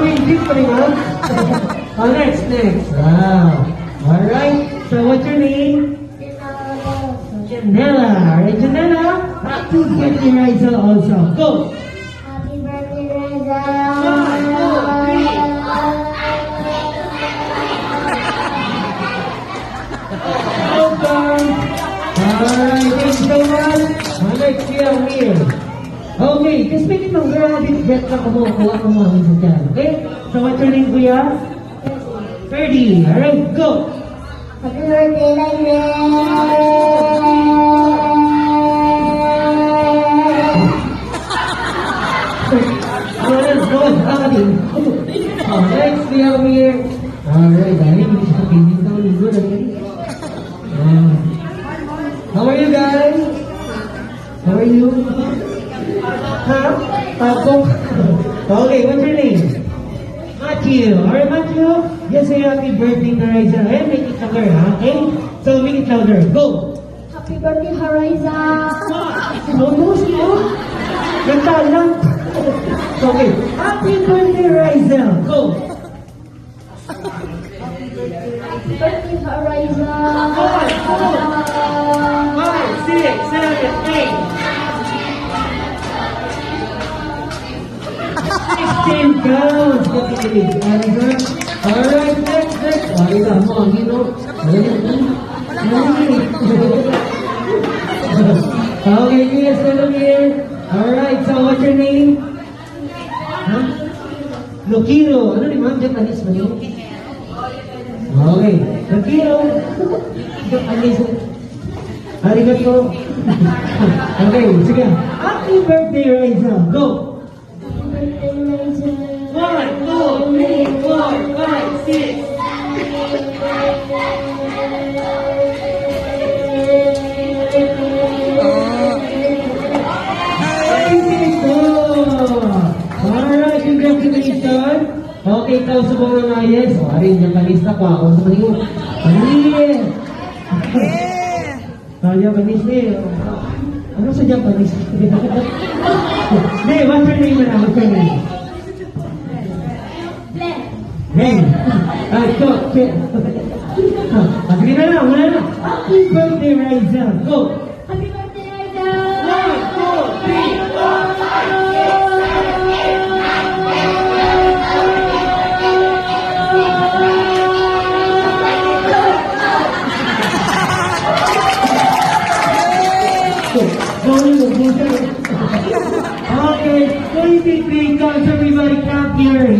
Okay, gift pa rin ha? Oh, next. Wow. Alright, so what's your name? Janella. Alright, Janella. Happy birthday, Riza also. Go. Happy birthday, Reza. Welcome. Alright, thank you so much. Next year, here. Okay, just make it ng girl, get na kumukuha ko mga minsan dyan. Okay? So what's your name, kuya? Ferdy. Alright, go. Happy birthday, Reza. Oh, next we have here. Alright, dahil hindi siya pinis na uligo. How are you guys? How are you? Huh? Tapos? Okay, what's your name? Matthew. Alright, Matthew. Just say happy birthday to Riza. And make it louder, ha? Okay? So make it louder. Go! Happy birthday, Hariza. Almost, no? Ganda lang. Okay. Happy birthday, Riza. Go! Happy birthday, Hariza. 5, 6, 7, 8. 16 counts. Alright, next. Alright, mo, ang hino. Okay, kuya, stand here. Alright, so what's your name? Huh? Lokiro. Ano ni ma'am? Japanese ba yun? Okay. Lokiro. Japanese. Arigato. Okay, sige. Happy birthday, Riza. Go! Happy birthday, Reza. 1, 2, 3, 4, 5, 6. Alright, congratulations. Okay, ikaw sa mga ngayes. O, arin, Japanese na kwa. O, sa mga yun. Panis! Japanese eh. Ano sa Japanese? Hindi, what's your name na? What's your name? Hey! Ito, sige na lang, wala na. Happy birthday, Riza. Go! Happy birthday, Reza. 1, 2, 3, 4, 5, 6. Okay, 23 counts, everybody clap your